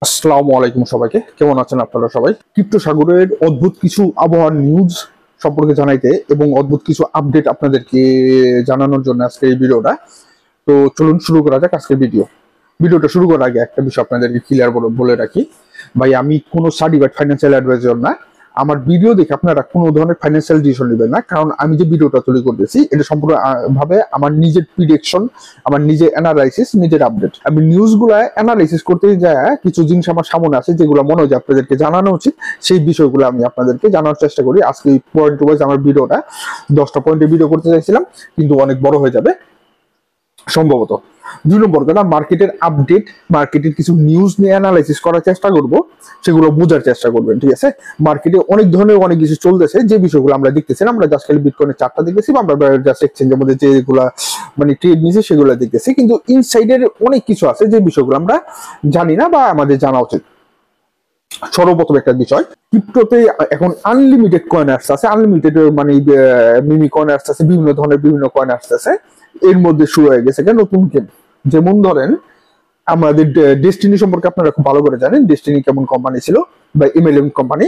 আসসালামু আলাইকুম সবাইকে, কেমন আছেন আপনারা সবাই? ক্রিপ্টো সাগরের অদ্ভুত কিছু আবহাওয়ার নিউজ সম্পর্কে জানাইতে এবং অদ্ভুত কিছু আপডেট আপনাদেরকে জানানোর জন্য আজকে এই ভিডিওটা। তো চলুন শুরু করা যাক আজকের ভিডিওটা শুরু করার আগে একটা বিষয় আপনাদেরকে ক্লিয়ার বলে রাখি। ভাই, আমি কোনো সার্টিফাইড ফাইন্যান্সিয়াল অ্যাডভাইজার না। আমার ভিডিও দেখে আপনারা কোনো ধরনের ফাইন্যান্সিয়াল ডিসিশন নেবেন না, কারণ আমি যে ভিডিওটা তৈরি করতেছি এটা সম্পূর্ণ ভাবে আমার নিজের প্রিডিকশন, আমার নিজের অ্যানালাইসিস, নিজের আপডেট। আমি নিউজগুলো অ্যানালাইসিস করতে যায় কিছু জিনিস আমার সামনে আছে যেগুলো মনে হয় আপনাদেরকে জানানো উচিত, সেই বিষয়গুলো আমি আপনাদেরকে জানার চেষ্টা করি। আজকে পয়েন্ট ওয়াইজ আমার ভিডিওটা 10টা পয়েন্টে ভিডিও করতে চাইছিলাম, কিন্তু অনেক বড় হয়ে যাবে সম্ভবত। 2 নম্বর কথা, মার্কেটের আপডেট, মার্কেটের কিছু নিউজ নিয়ে অ্যানালাইসিস করার চেষ্টা করব, সেগুলো বোঝার চেষ্টা করবেন, ঠিক আছে? মার্কেটে অনেক ধরনের অনেক কিছু চলতেছে, যে বিষয়গুলো আমরা দেখতেছি। আমরা জাস্ট খালি বিটকয়েনের চার্টটা দেখতেছি, আমরা জাস্ট এক্সচেঞ্জের মধ্যে যেগুলা মানে ট্রেড নিছে সেগুলো দেখতেছি, কিন্তু ইনসাইডের অনেক কিছু আছে যে বিষয়গুলো আমরা জানি না বা আমাদের জানা উচিত। সর্বপ্রথম একটা বিষয়, ক্রিপ্টোতে এখন আনলিমিটেড কয়েন আসতেছে, আনলিমিটেড মানে মিমি কয়েন আসতেছে, বিভিন্ন ধরনের বিভিন্ন কয়েন আসতেছে। এর মধ্যে শুরু হয়ে গেছে নতুন গেম। যেমন ধরেন আমাদের ডেস্টিনি সম্পর্কে আপনারা খুব ভালো করে জানেন, ডেস্টিনি কেমন কোম্পানি ছিল বা এমএলএম কোম্পানি।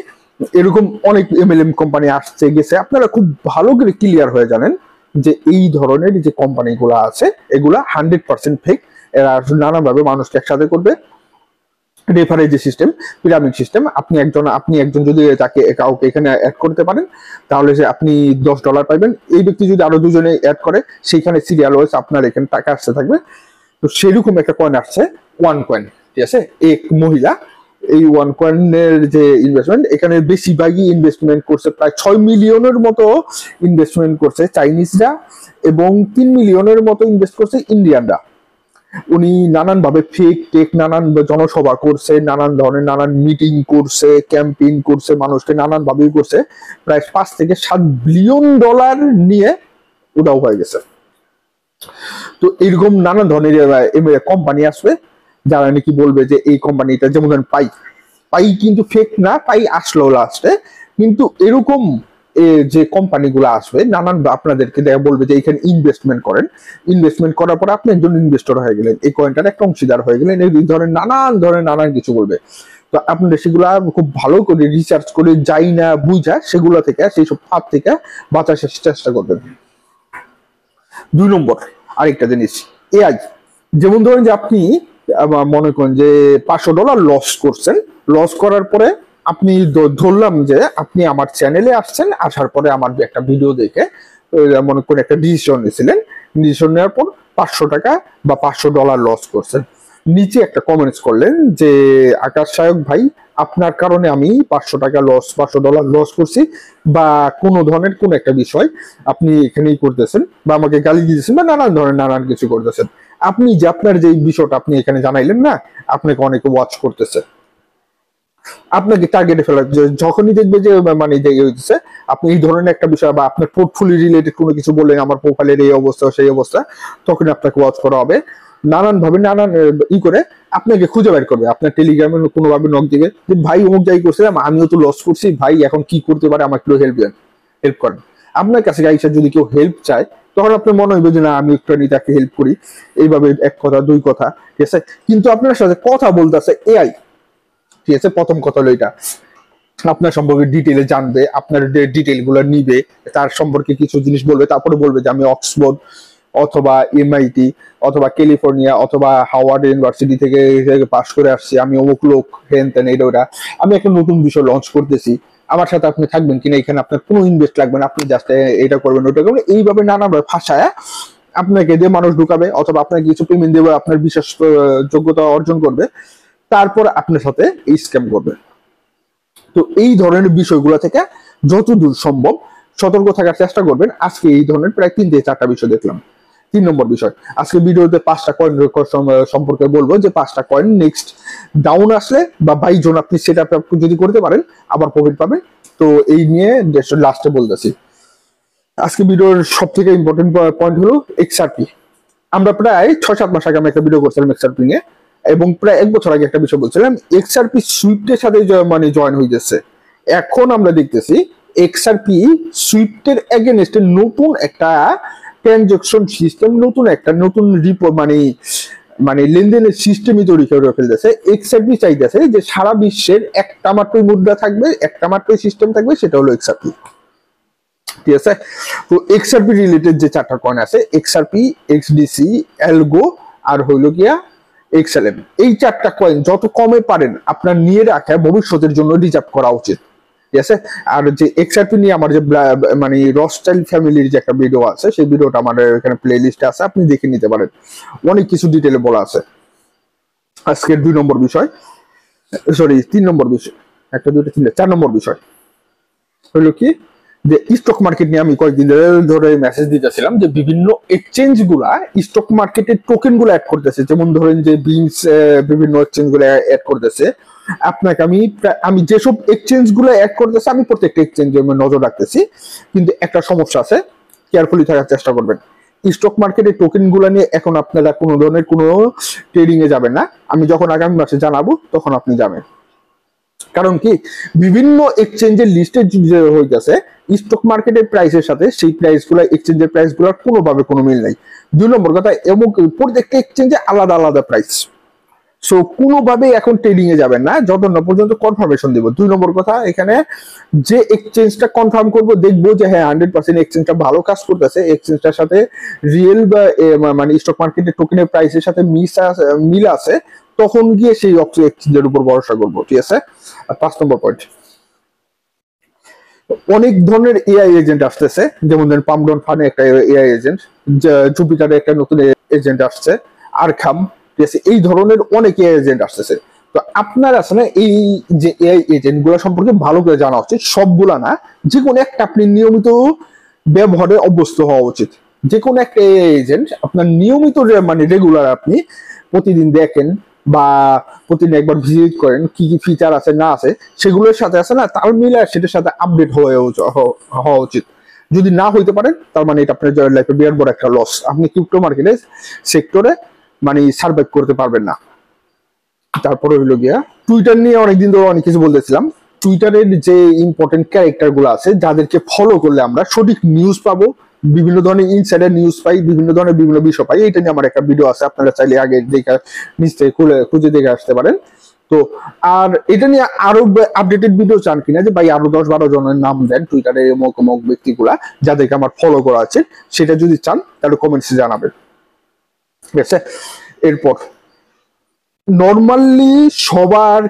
এরকম অনেক এমএলএম কোম্পানি আসছে গেছে, আপনারা খুব ভালো করে ক্লিয়ার হয়ে জানেন যে এই ধরনের যে কোম্পানিগুলো আছে এগুলা 100% ফেক। এরা নানাভাবে মানুষকে একসাথে করবে। রেফারেল যে সিস্টেম, পিরামিড সিস্টেম, আপনি একজন যদি তাকে কাউকে এখানে অ্যাড করতে পারেন, তাহলে যে আপনি $10 পাইবেন। এই ব্যক্তি যদি আরো দুজনে অ্যাড করে, সেইখানে সিরিয়াল ওয়াইজ আপনার এখানে টাকা আসতে থাকবে। তো সেরকম একটা কয়েন আসছে, ওয়ান কয়েন, ঠিক আছে? এক মহিলা এই ওয়ান কয়েনের যে ইনভেস্টমেন্ট, এখানে বেশিরভাগই ইনভেস্টমেন্ট করছে, প্রায় 6 মিলিয়নের মতো ইনভেস্টমেন্ট করছে চাইনিজরা, এবং 3 মিলিয়নের মতো ইনভেস্ট করছে ইন্ডিয়ানরা। উনি নানান ভাবে ফেক টেক, নানান জনসভা করছে, নানান ধরনের নানান মিটিং করছে, ক্যাম্পেইন করছে, মানুষকে নানান ভাবেই করছে। প্রায় 5 থেকে 7 বিলিয়ন ডলার নিয়ে উধাও হয়ে গেছে। তো এইরকম নানান ধরনের কোম্পানি আসবে যারা নাকি বলবে যে এই কোম্পানিটা, যেমন ধরেন পাই কিন্তু ফেক না, পাই আসলো লাস্টে। কিন্তু এরকম যে কোম্পানিগুলো আসবে নানান আপনাদেরকে বলবে যে এখানে ইনভেস্টমেন্ট করেন, ইনভেস্টমেন্ট করার পর আপনি একজন ইনভেস্টর হয়ে গেলেন, এই কয়েনটার একটা অংশীদার হয়ে গেলেন, এই ধরনের নানান কিছু বলবে। তো আপনাদের সেগুলা খুব ভালো করে রিসার্চ করে, যাই না বুঝা সেগুলো থেকে, সেই সব ফাঁদ থেকে বাঁচার চেষ্টা করবেন। 2 নম্বর আরেকটা জিনিস, এআই। যেমন ধরেন যে আপনি মনে করেন যে $500 লস করছেন, লস করার পরে আপনি ধরলাম যে আপনি আমার চ্যানেলে আসছেন, আসার পরে আমার একটা ভিডিও দেখে মনে করেন একটা ডিসিশন নিয়েছিলেন, ডিসিশন নেওয়ার পর $500 বা $500 লস করছেন। নিচে একটা কমেন্টস করলেন যে আকাশ সায়ক ভাই, আপনার কারণে আমি $500 লস করছি, বা কোনো ধরনের কোন একটা বিষয় আপনি এখানেই করতেছেন, বা আমাকে গালি দিতেছেন, বা নানান ধরনের নানান কিছু করতেছেন। আপনি যে আপনার যে বিষয়টা আপনি এখানে জানাইলেন না, আপনাকে অনেকে ওয়াচ করতেছে, আপনাকে টার্গেটে ফেলা। যখনই দেখবে যে মানে যে হইতেছে আপনি এই ধরনের একটা বিষয় বা আপনার পোর্টফোলিও রিলেটেড কোনো কিছু বললেন, আমার প্রোফাইলের এই অবস্থা সেই অবস্থা, তখন আপনাকে ওয়াচ করা হবে। নানান ভাবে নানান করে আপনাকে খুঁজে বের করবে। আপনার টেলিগ্রামে কোনোভাবে নক দিবে যে ভাই অমুক যাই করছিলাম, আমিও তো লস করছি ভাই, এখন কি করতে পারে, আমাকে একটু হেল্প করেন। আপনার কাছে গাইসা যদি কেউ হেল্প চায়, তখন আপনার মনে হইবে যে না, আমি একটু তাকে হেল্প করি। এইভাবে এক কথা দুই কথা, ঠিক আছে? কিন্তু আপনার সাথে কথা বলতেছে এআই, ঠিক আছে? প্রথম কথা হলো এটা, আপনার সম্পর্কে ডিটেইলে জানবে, আপনার ডিটেইল গুলো নিবে, তার সম্পর্কে কিছু জিনিস বলবে, তারপরে বলবে যে আমি অক্সফোর্ড অথবা এমআইটি অথবা ক্যালিফোর্নিয়া অথবা হাওয়ার্ড ইউনিভার্সিটি থেকে পাস করে আসছি, আমি অমুক লোক, হেন তেন, এটা ওটা, আমি একটা নতুন বিষয় লঞ্চ করতেছি, আমার সাথে আপনি থাকবেন কিনা, এখানে আপনার কোনো ইনভেস্ট লাগবে না, আপনি জাস্ট এটা করবেন ওটা করবেন। এইভাবে নানাভাবে ফাঁসায় আপনাকে দিয়ে মানুষ ঢুকাবে, অথবা আপনাকে কিছু পেমেন্ট দেবে, আপনার বিশেষ যোগ্যতা অর্জন করবে, তারপর আপনার সাথে এই স্ক্যাম করবে। তো এই ধরনের বিষয়গুলো থেকে যতদূর সম্ভব সতর্ক থাকার চেষ্টা করবেন। আজকে এই ধরনের প্রায় 3 থেকে 4টা বিষয় দেখলাম। 3 নম্বর বিষয়, আজকে ভিডিওতে 5টা কয়েন সম্পর্কে বলবো, যে 5টা কয়েন নেক্সট ডাউন আসলে বা বাই জোন আপনি সেটা যদি করতে পারেন আবার প্রফিট পাবেন। তো এই নিয়ে লাস্টে বলতেছি। আজকে ভিডিওর সব থেকে ইম্পর্টেন্ট পয়েন্ট হলো এক্সআরপি। আমরা প্রায় 6-7 মাস আগে আমি একটা ভিডিও করছিলাম এক্সআরপি নিয়ে, এবং প্রায় 1 বছর আগে একটা বিষয় বলছিলাম, এক্সআরপি সুইফটের সাথে মানে জয়েন হয়ে যাচ্ছে। এখন আমরা দেখতেছি এক্সআরপি সুইফটের এগেনস্টে নতুন একটা ট্রানজাকশন সিস্টেম, নতুন রিপোর্ট মানে মানে লেনদেনের সিস্টেমই তৈরি করে ফেলতেছে। এক্সআরপি চাইতেছে যে সারা বিশ্বের একটা মাত্রই মুদ্রা থাকবে, একটা মাত্রই সিস্টেম থাকবে, সেটা হলো এক্সআরপি। ঠিক আছে, তো এক্সআরপি রিলেটেড যে চারটা কয়েন আছে, এক্সআরপি, এক্সডিসি, এলগো আর হইলো গিয়া এক্সএলএম, এই চারটা কয়েন যত কমে পারেন আপনার নিয়ে রাখা ভবিষ্যতের জন্য রিজার্ভ করা উচিত। ঠিক আছে, আর যে এক্সআরপি নিয়ে আমার যে মানে রথস্টাইল ফ্যামিলির যে একটা ভিডিও আছে, সেই ভিডিওটা আমাদের এখানে প্লে লিস্টে আছে, আপনি দেখে নিতে পারেন, অনেক কিছু ডিটেলে বলা আছে। আজকের 2 নম্বর বিষয়, সরি 3 নম্বর বিষয়, 1 2 3 4 নম্বর বিষয় হলো কি, যে স্টক মার্কেট নিয়ে আমি কয়েকদিন ধরে মেসেজ দিতেছিলাম যে বিভিন্ন এক্সচেঞ্জ গুলা স্টক মার্কেটের টোকেন গুলো অ্যাড করতেছে, যেমন ধরেন যে বিনস বিভিন্ন এক্সচেঞ্জ গুলো অ্যাড করতেছে। আপনাকে আমি যেসব এক্সচেঞ্জ গুলো অ্যাড করতেছে আমি প্রত্যেকটা এক্সচেঞ্জে নজর রাখতেছি, কিন্তু একটা সমস্যা আছে, কেয়ারফুলি থাকার চেষ্টা করবেন। স্টক মার্কেটের টোকেন গুলা নিয়ে এখন আপনারা কোনো ধরনের কোনো ট্রেডিং এ যাবেন না, আমি যখন আগামী মাসে জানাবো তখন আপনি যাবেন। কারণ কি, বিভিন্ন এক্সচেঞ্জের লিস্টে যে হইতেছে স্টক মার্কেটের প্রাইসের সাথে সেই প্রাইস গুলা এক্সচেঞ্জের প্রাইস গুলার কোনোভাবে কোনো মিল নাই। 2 নম্বর কথা, এবং প্রত্যেকটা এক্সচেঞ্জে আলাদা আলাদা প্রাইস। সো কোনোভাবে এখন ট্রেডিং এ যাবেন না যত না পর্যন্ত কনফার্মেশন দিব। 2 নম্বর কথা, এখানে যে এক্সচেঞ্জটা কনফার্ম করব, দেখবো যে হ্যাঁ 100% এক্সচেঞ্জটা ভালো কাজ করতেছে, এক্সচেঞ্জটার সাথে রিয়েল বা মানে স্টক মার্কেটের টোকেনের প্রাইসের সাথে মিল আছে, তখন গিয়ে সেই এক্সচেঞ্জের উপর ভরসা করবো। ঠিক আছে, আর 5 নম্বর পয়েন্ট, অনেক ধরনের এআই এজেন্ট আসতেছে, যেমন ধরেন পামডন ফানে একটা এআই এজেন্ট, জুপিটারে একটা নতুন এজেন্ট আসছে, আরখাম, ঠিক আছে, এই ধরনের অনেক এআই এজেন্ট আসতেছে। তো আপনার আসলে এই যে এআই এজেন্ট গুলো সম্পর্কে ভালো করে জানা উচিত, সবগুলা না, যে কোনো একটা আপনি নিয়মিত ব্যবহারে অভ্যস্ত হওয়া উচিত। যে কোনো একটা এআই এজেন্ট আপনার নিয়মিত মানে রেগুলার আপনি প্রতিদিন দেখেন বা প্রতিদিন একবার ভিজিট করেন, কি কি ফিচার আছে না আছে সেগুলোর সাথে আছে না তাল মিলে সেটার সাথে আপডেট হওয়া উচিত। যদি না হইতে পারেন তার মানে এটা আপনার লাইফে বিরাট বড় একটা লস, আপনি ক্রিপ্টো মার্কেটের সেক্টরে মানে সার্ভাইভ করতে পারবেন না। তারপরে হইলো গিয়া টুইটার নিয়ে অনেকদিন ধরে অনেক কিছু বলতেছিলাম। টুইটারের যে ইম্পর্টেন্ট ক্যারেক্টার গুলো আছে, যাদেরকে ফলো করলে আমরা সঠিক নিউজ পাবো, বিভিন্ন ধরনের ইনসাইডার নিউজ পাই, বিভিন্ন ধরনের বিভিন্ন বিষয় পাই, এটা নিয়ে আমার একটা ভিডিও আছে, আপনারা চাইলে আগে দেখে নিচ থেকে খুঁজে দেখে আসতে পারেন। তো আর এটা নিয়ে আরো আপডেটেড ভিডিও চান কিনা, যে ভাই আরো 10-12 জনের নাম দেন টুইটারে অমুক অমুক ব্যক্তিগুলা যাদেরকে আমার ফলো করা আছে, সেটা যদি চান তাহলে কমেন্টসে জানাবেন। ঠিক আছে, এরপর নর্মালি সবার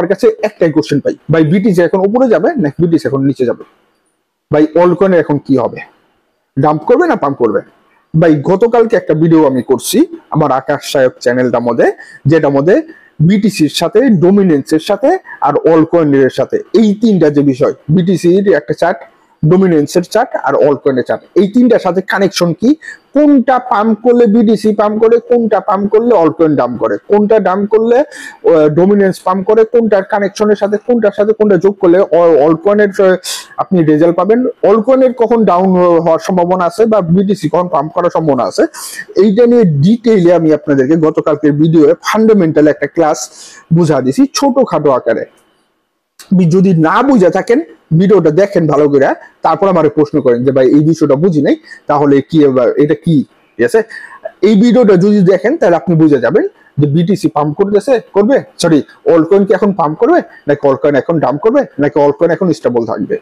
কাছে একটাই কোশ্চেন পাই, ভাই বিটিসি এখন উপরে যাবে না বিটিসি এখন নিচে যাবে, ভাই অলকয়েনের এখন কি হবে, ডাম্প করবে না পাম্প করবে। ভাই গতকালকে একটা ভিডিও আমি করছি আমার আকাশ সাহেব চ্যানেলটার মধ্যে, যেটার মধ্যে বিটিসির সাথে, ডোমিনেন্সের সাথে আর অলকয়েনের সাথে, এই তিনটা যে বিষয়, বিটিসির একটা চার্ট, ডোমিনেন্সের চার্ট আর অলকয়েনের চার্ট, এই তিনটার সাথে কানেকশন কি, কোনটা পাম্প করলে বিটিসি পাম্প করে, কোনটা পাম্প করলে অলকয়েন ডাম্প করে, কোনটা ডাম্প করলে ডোমিনেন্স পাম্প করে, কোনটার কানেকশনের সাথে কোনটার সাথে কোনটা যোগ করলে অলকয়েনের আপনি রেজাল্ট পাবেন, অলকয়েনের কখন ডাউন হওয়ার সম্ভাবনা আছে বা বিটিসি কখন পাম্প করার সম্ভাবনা আছে, এইটা নিয়ে ডিটেইলে আমি আপনাদেরকে গতকালকের ভিডিওয়ে ফান্ডামেন্টাল একটা ক্লাস বুঝা দিছি ছোটখাটো আকারে। যদি না বুঝে থাকেন ভিডিওটা দেখেন ভালো করে, তারপর আমারে প্রশ্ন করেন যে ভাই এই বিষয়টা বুঝি নাই, তাহলে কি এটা কি। ঠিক আছে, এই ভিডিওটা যদি দেখেন তাহলে আপনি বুঝে যাবেন যে বিটিসি পাম্প করবে, সরি অলকয়েন কি এখন পাম্প করবে, নাকি অলকয়েন এখন ডাম্প করবে, নাকি অলকয়েন এখন স্টেবল থাকবে।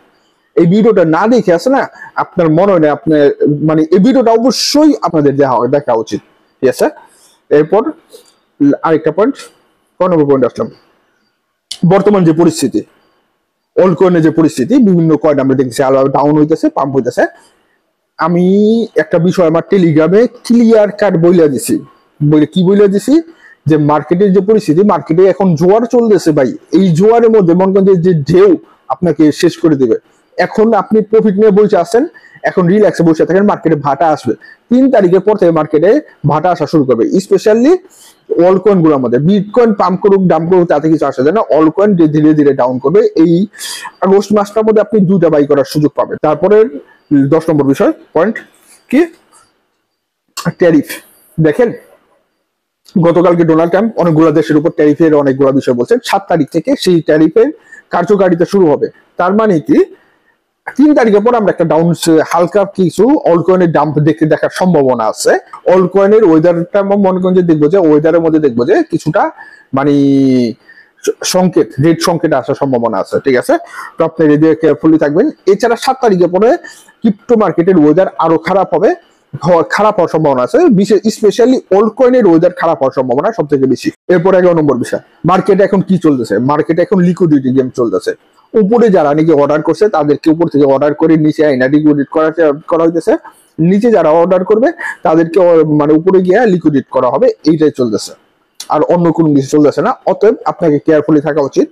এই ভিডিওটা না দেখে আছে না আপনার মনে হয় আপনার মানে এই ভিডিওটা অবশ্যই আপনাদের দেখা উচিত। ঠিক আছে, এরপর আরেকটা পয়েন্ট, কোন নম্বর পয়েন্ট আসলাম, বর্তমান যে পরিস্থিতি, অলকয়েনের যে পরিস্থিতি, বিভিন্ন কয়েন আমরা দেখছি ডাউন হইতেছে, পাম্প হইতেছে। আমি একটা বিষয় আমার টেলিগ্রামে ক্লিয়ার কাট বইলা দিছি, কি বইলা দিছি, যে মার্কেটের যে পরিস্থিতি, মার্কেটে এখন জোয়ার চলতেছে ভাই, এই জোয়ারের মধ্যে মনে করেন যে ঢেউ আপনাকে শেষ করে দিবে। এখন আপনি প্রফিট নিয়ে বসে আছেন, এখন রিল্যাক্সে বসে থাকেন, মার্কেটে ভাটা আসবে 3 তারিখের পর থেকে, মার্কেটে ভাটা আসা শুরু করবে, স্পেশালি অলকয়েন গুলোর মধ্যে। বিটকয়েন পাম্প করুক ডাম্প করুক তাতে কিছু আসে না, অলকয়েন ধীরে ধীরে ডাউন করবে। এই আগস্ট মাসটার মধ্যে আপনি 2টা বাই করার সুযোগ পাবেন। তারপরে 10 নম্বর বিষয় পয়েন্ট কি, ট্যারিফ। দেখেন গতকালকে ডোনাল্ড ট্রাম্প অনেকগুলো দেশের উপর ট্যারিফের অনেকগুলো বিষয় বলছেন, 7 তারিখ থেকে সেই ট্যারিফের কার্যকারিতা শুরু হবে। তার মানে কি, 3 তারিখের পর আমরা একটা ডাউন হালকা কিছু অল্ড কয়েনের ডাম্প দেখতে দেখার সম্ভাবনা আছে। অল্ড কয়েনের ওয়েদারটা মনে করেন যে দেখবো যে ওয়েদারের মধ্যে দেখবো যে কিছুটা মানে সংকেত রেড সংকেত আসার সম্ভাবনা আছে, ঠিক আছে। তো আপনি রেডি কেয়ারফুলি থাকবেন। এছাড়া 7 তারিখের পরে ক্রিপ্টো মার্কেটের ওয়েদার আরো খারাপ হওয়ার সম্ভাবনা আছে, বিশেষ স্পেশালি ওল্ড কয়েনের ওয়েদার খারাপ হওয়ার সম্ভাবনা সব থেকে বেশি। এরপর 11 নম্বর বিষয়, মার্কেটে এখন কি চলতেছে? মার্কেটে এখন লিকুইডিটি গেম চলতেছে। উপরে যারা নাকি অর্ডার করছে তাদেরকে উপর থেকে অর্ডার করে নিচে আইনা লিকুইডিট করা হইতেছে, নিচে যারা অর্ডার করবে তাদেরকে মানে উপরে গিয়ে লিকুইডিট করা হবে, এইটাই চলতেছে, আর অন্য কোনো কিছু চলতেছে না। অতএব আপনাকে কেয়ারফুলি থাকা উচিত।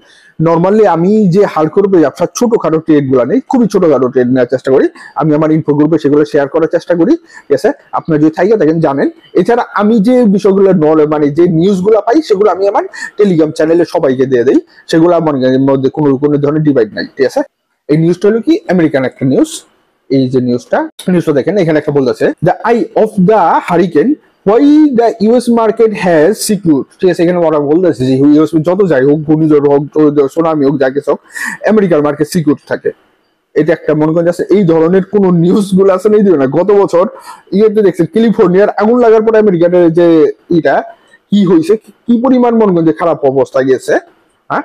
নর্মালি আমি যে হালকা রূপে ব্যবসা ছোটখাটো ট্রেড গুলা নেই, খুবই ছোটখাটো ট্রেড নেওয়ার চেষ্টা করি, আমি আমার ইনফো গ্রুপে সেগুলো শেয়ার করার চেষ্টা করি, ঠিক আছে। আপনার যদি থাকে থাকেন জানেন। এছাড়া আমি যে বিষয়গুলো মানে যে নিউজ গুলা পাই সেগুলো আমি আমার টেলিগ্রাম চ্যানেলে সবাইকে দিয়ে দিই, সেগুলো আমার মধ্যে কোনো ধরনের ডিভাইড নাই, ঠিক আছে। এই নিউজটা হলো কি আমেরিকান একটা নিউজ। এই যে নিউজটা দেখেন, এখানে একটা বলতেছে the I of the hurricane why the US market has secured, ঠিক আছে। এখানে ওরা বলতেছে যে ইউএস যত যাই হোক, ঘূর্ণিঝড় হোক, সুনামি হোক, যা কিছু হোক, আমেরিকার মার্কেট সিকিউর থাকে। এটা একটা মনে করেন আছে। এই ধরনের কোন নিউজ গুলো আছে নাই দিবে না। গত বছর ইয়েতে দেখছেন ক্যালিফোর্নিয়ার আগুন লাগার পরে আমেরিকার যে এটা কি হয়েছে, কি পরিমাণ মনে করেন যে খারাপ অবস্থা গেছে। হ্যাঁ,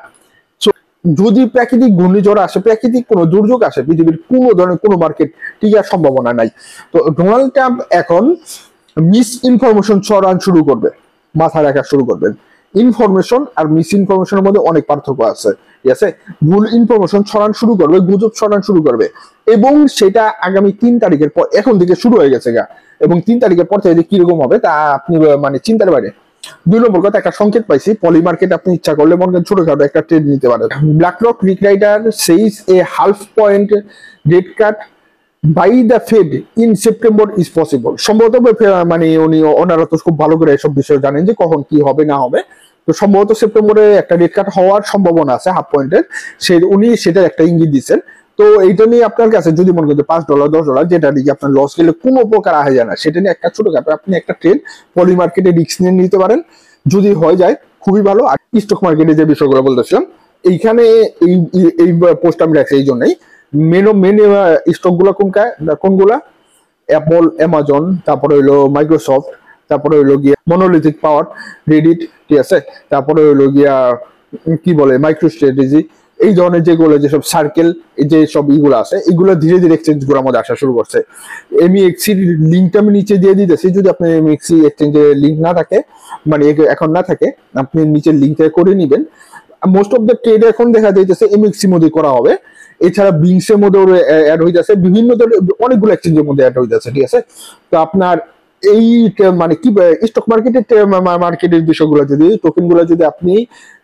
যদি প্রাকৃতিক ঘূর্ণিঝড় আসে, প্রাকৃতিক কোনো দুর্যোগ আসে, পৃথিবীর কোনো ধরনের কোনো মার্কেট টিকার সম্ভাবনা নাই। তো ডোনাল্ড ট্রাম্প এখন মিস ইনফরমেশন ছড়ানো শুরু করবে, মাথায় রাখা শুরু করবেন। ইনফরমেশন আর মিস ইনফরমেশনের মধ্যে অনেক পার্থক্য আছে, ঠিক আছে। ভুল ইনফরমেশন ছড়ানো শুরু করবে, গুজব ছড়ানো শুরু করবে, এবং সেটা আগামী 3 তারিখের পর এখন থেকে শুরু হয়ে গেছে গা, এবং 3 তারিখের পর থেকে কিরকম হবে তা আপনি মানে চিন্তার বাইরে। 2 নম্বর কথা, একটা সংকেত পাইছি, পলি মার্কেট আপনি ইচ্ছা করলে মনে করেন ছোটখাটো একটা ট্রেড নিতে পারেন। BlackRock Rick Rieder says a half point rate cut by the Fed in September is possible. সম্ভবত মানে ওনারা তো খুব ভালো করে এসব বিষয় জানেন যে কখন কি হবে না হবে। তো সম্ভবত সেপ্টেম্বরে একটা রেট কাট হওয়ার সম্ভাবনা আছে হাফ পয়েন্টের, উনি সেটার একটা ইঙ্গিত দিচ্ছেন। তো এইটা নিয়ে আপনার কাছে যদি মনে করেন $5 $10 যেটা দিকে আপনার লস গেলে কোনো প্রকার আহে যায় না, সেটা নিয়ে একটা ছোটখাটো আপনি একটা ট্রেড পলি মার্কেটে রিস্ক নিয়ে নিতে পারেন। যদি হয়ে যায় খুবই ভালো। আর স্টক মার্কেটে যে বিষয়গুলো বলতেছিলাম, এইখানে এই পোস্ট আমি রাখছি এই জন্যই। মেন স্টক গুলা কোনগুলা? অ্যাপল, অ্যামাজন, তারপরে হইলো মাইক্রোসফট, তারপরে হইলো গিয়া মনোলিথিক পাওয়ার, রেডিট, ঠিক আছে। তারপরে হইলো গিয়া কি বলে মাইক্রো স্ট্র্যাটেজি, এই ধরনের যেসব সার্কেল, যে সব ইগুলো আছে, এগুলো ধীরে ধীরে এক্সচেঞ্জ গুলোর মধ্যে আসা শুরু করছে। এমইএক্সি লিঙ্কটা আমি নিচে দিয়ে দিতেছি, যদি আপনার এমইএক্সি এক্সচেঞ্জের লিঙ্ক না থাকে, মানে এখন না থাকে, আপনি নিচের লিঙ্কটা করে নিবেন। মোস্ট অফ দ্য ট্রেড এখন দেখা যাইতেছে এমএক্সি মধ্যে করা হবে। এছাড়া বিংসের মধ্যে অ্যাড হয়ে যাচ্ছে, বিভিন্ন ধরনের অনেকগুলো এক্সচেঞ্জের মধ্যে অ্যাড হয়ে যাচ্ছে, ঠিক আছে। তো আপনার এই মানে কি স্টক মার্কেটের বিষয়গুলো যদি টোকেন গুলো যদি আপনি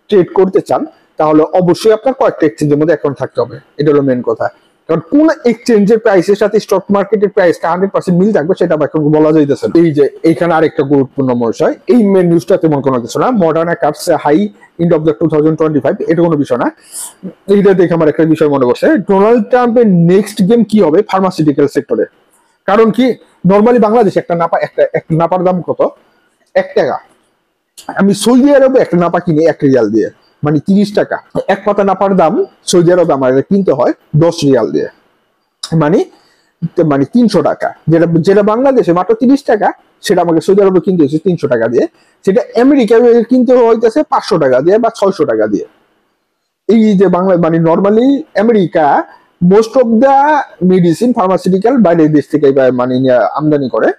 ট্রেড করতে চান, তাহলে অবশ্যই আপনার কয়েকটা এক্সচেঞ্জের মধ্যে অ্যাকাউন্ট থাকতে হবে। এটা হলো মেন কথা। কারণ কোন এক্সচেঞ্জের প্রাইসের সাথে স্টক মার্কেটের প্রাইসটা 100% মিল থাকবে সেটা এখন বলা যাইতেছে। এই যে এইখানে আরেকটা গুরুত্বপূর্ণ বিষয়, এই মেন নিউজটা তেমন কোনো কিছু না। Moderna cuts high end of the 2025, এটা কোনো বিষয় না। এইটা দেখে আমার একটা বিষয় মনে পড়ছে, ডোনাল্ড ট্রাম্পের নেক্সট গেম কি হবে ফার্মাসিউটিক্যাল সেক্টরে। কারণ কি, নর্মালি বাংলাদেশে একটা নাপার দাম কত? 1 টাকা। আমি সৌদি আরবে একটা নাপা কিনি 1 রিয়াল দিয়ে, মানে 30 টাকা। এক পাতা নাপার দাম সৌদি আরবে আমার কিনতে হয় 10 রিয়াল দিয়ে, মানে 300 টাকা। যেটা বাংলাদেশে মাত্র 30 টাকা, সেটা আমাকে সৌদি আরবে কিনতে হচ্ছে 300 টাকা দিয়ে। সেটা আমেরিকায় কিনতে হইতেছে 500 টাকা দিয়ে বা 600 টাকা দিয়ে। এই যে বাংলা মানে normally America most of the medicine pharmaceutical বাইরের দেশ থেকে মানে আমদানি করে।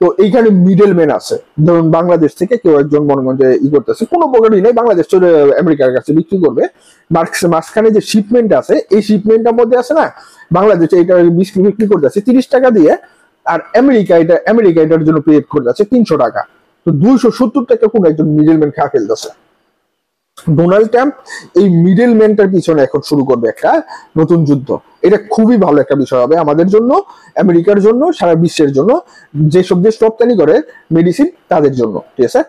তো এইখানে মিডল ম্যান আছে, ধরুন বাংলাদেশ থেকে কেউ একজন মনে করেন যে করতেছে, কোনো প্রকারই নেই, বাংলাদেশ চলে আমেরিকার কাছে বিক্রি করবে। মাঝখানে যে শিপমেন্ট আছে, এই শিপমেন্টের মধ্যে আছে না, বাংলাদেশে এটা বিক্রি করতেছে 30 টাকা দিয়ে, আর আমেরিকা এটার জন্য পে করতেছে 300 টাকা। তো 270 টাকা কোন একজন মিডল ম্যান খা ফেলতেছে। ডোনাল্ড ট্রাম্প এই মিডল ম্যানটার পিছনে এখন শুরু করবে একটা নতুন যুদ্ধ। এটা খুবই ভালো একটা বিষয় হবে আমাদের জন্য, আমেরিকার জন্য, সারা বিশ্বের জন্য, যেসব দেশ রপ্তানি করে মেডিসিন তাদের জন্য, ঠিক আছে।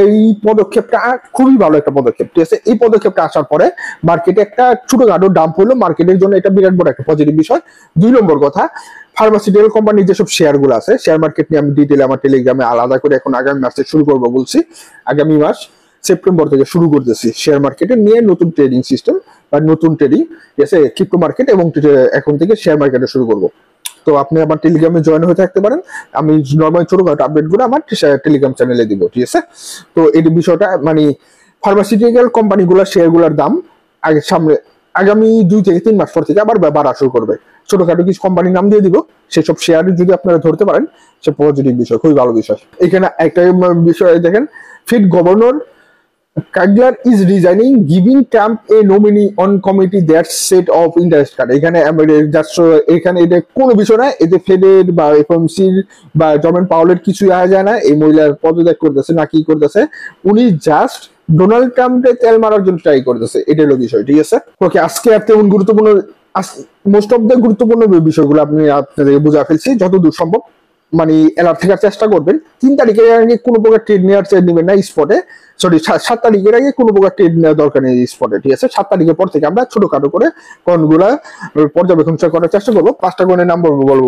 এই পদক্ষেপটা খুবই ভালো একটা পদক্ষেপ, ঠিক আছে। এই পদক্ষেপটা আসার পরে মার্কেটে একটা ছোটখাটো ডাম্প হলো, মার্কেটের জন্য এটা বিরাট বড় একটা পজিটিভ বিষয়। 2 নম্বর কথা, ফার্মাসিউটিক্যাল কোম্পানির যেসব শেয়ার গুলো আছে, শেয়ার মার্কেট নিয়ে আমি ডিটেলে আমার টেলিগ্রামে আলাদা করে এখন আগামী মাসে শুরু করবো বলছি। আগামী মাস সেপ্টেম্বর থেকে শুরু করতেছি শেয়ার মার্কেটে নিয়ে নতুন ট্রেডিং সিস্টেম। বা নতুন ট্রেডিং, ঠিক আছে, ক্রিপ্টো মার্কেট এবং এখন থেকে শেয়ার মার্কেটে শুরু করব। তো আপনি আমার টেলিগ্রামে জয়েন হয়ে থাকতে পারেন। আমি নর্মাল ছোটখাটো আপডেট গুলো আমার টেলিগ্রাম চ্যানেলে দিব, ঠিক আছে। তো এই বিষয়টা মানে ফার্মাসিউটিক্যাল কোম্পানিগুলোর শেয়ার গুলোর দাম সামনে আগামী 2 থেকে 3 মাস পর থেকে আবার বাড়া শুরু করবে। ছোটখাটো কিছু কোম্পানির নাম দিয়ে দিব, সেসব শেয়ার যদি আপনারা ধরতে পারেন সে পজিটিভ বিষয়, খুবই ভালো বিষয়। এখানে একটা বিষয় দেখেন, feed governor Kagler is resigning, giving Trump a nominee on committee that set of interest card. এখানে এটা কোনো বিষয় না, এতে ফেডের বা এফএমসির বা জর্মেন পাওয়েলের কিছুই আসা যায় না। এই মহিলার পদত্যাগ করতেছে না কি করতেছে, উনি জাস্ট ডোনাল্ড ট্রাম্পকে তেল মারার জন্য ট্রাই করতেছে, এটা হলো বিষয়, ঠিক আছে। ওকে, আজকে আর তেমন গুরুত্বপূর্ণ, মোস্ট অফ দ্য গুরুত্বপূর্ণ বিষয়গুলো আপনাদেরকে বুঝা ফেলছি যতদূর সম্ভব। মানে অ্যালার্ট থাকার চেষ্টা করবেন। 3 তারিখের আগে কোনো প্রকার ট্রেড নেবেন না স্পটে, সরি 7 তারিখের আগে কোনো প্রকার ট্রেড নেওয়ার দরকার নেই স্পটে, ঠিক আছে। 7 তারিখের পর থেকে আমরা ছোটখাটো করে কয়েনগুলা পর্যবেক্ষণ করার চেষ্টা করবো। 5টা কয়েনের নাম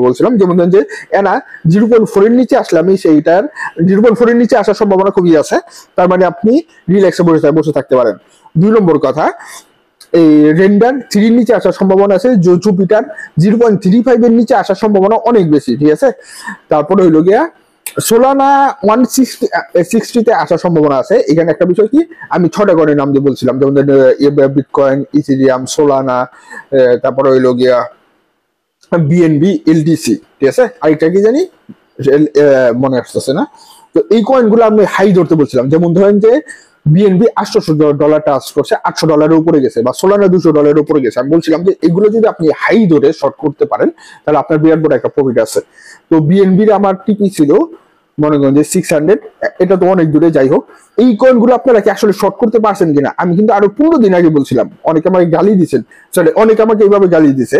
বলছিলাম, যেমন যে এনা 0.4 এর নিচে আসলে আমি সেইটার 0.4 এর নিচে আসার সম্ভাবনা খুবই আছে, তার মানে আপনি রিল্যাক্সে বসে থাকতে পারেন। 2 নম্বর কথা, এই রেন্ডার 3 নিচে আসার সম্ভাবনা আছে, জুপিটার 0.35 এর নিচে আসার সম্ভাবনা অনেক বেশি, ঠিক আছে। তারপরে হইলো গিয়া সোলানা 160 আসার সম্ভাবনা আছে। এখানে একটা বিষয় কি, আমি 6টা কয়েনের নাম দিয়ে বলছিলাম, যেমন বিটকয়েন, ইথেরিয়াম, সোলানা, তারপরে হইলো গিয়া বিএনবি, এলডিসি, ঠিক আছে। আরেকটা কি জানি মনে আসতেছে না। তো এই কয়েনগুলো আমি হাই ধরতে বলছিলাম, যেমন ধরেন যে বিএনবি $800 টাচ করছে, $800 উপরে গেছে, বা সোলানা $200 উপরে গেছে। আমি বলছিলাম যে এগুলো যদি আপনি হাই ধরে শর্ট করতে পারেন তাহলে আপনার বিরাট বড় একটা প্রফিট আছে। তো বিএনবির আমার টিপি ছিল মনে করেন যে 600, এটা তো অনেক দূরে। যাই হোক, এই কয়েনগুলো আপনারা কি আসলে শর্ট করতে পারছেন কিনা, আমি কিন্তু আরো 15 দিন আগে বলছিলাম। অনেকে আমাকে গালি দিচ্ছেন, অনেকে আমাকে এইভাবে গালি দিছে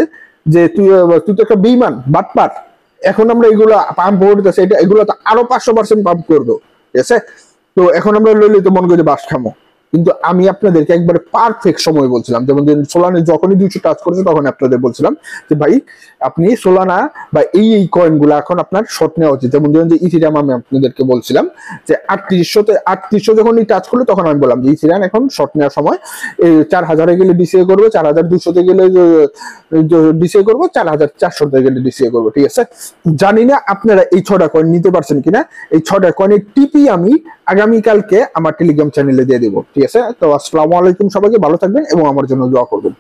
যে তুই তো একটা বেইমান বাটপার। এখন আমরা এগুলো পাম্প করতেছে, এগুলো তো আরো 500% পাম্প করবো, ঠিক আছে। তো এখন আমরা লইলে তো মনে করি বাস খামো, কিন্তু আমি আপনাদেরকে একবারে পারফেক্ট সময় বলছিলাম। যেমন সোলানা যখনই 200 টাচ করেছে তখন আপনাদের বলছিলাম যে ভাই আপনি সোলানা বা এই কয়েনগুলো এখন আপনার শর্ট নেওয়া উচিত। যেমন ধরুন যে ইথিরিয়াম, আমি আপনাদেরকে বলছিলাম যে 3800 যখনই টাচ করলো তখন আমি বললাম যে ইথিরিয়াম এখন শর্ট নেওয়ার সময়। 4000-এ গেলে ডিসিএ করবো, 4200-তে গেলে ডিসিএ করবো, 4400-তে গেলে ডিসিএ করবো, ঠিক আছে। জানি না আপনারা এই 6টা কয়েন নিতে পারছেন কিনা। এই 6টা কয়েনের টিপি আমি আগামীকালকে আমার টেলিগ্রাম চ্যানেলে দিয়ে দেবো, ঠিক আছে। তো আসসালামু আলাইকুম, সবাইকে ভালো থাকবেন এবং আমার জন্য দোয়া করবেন।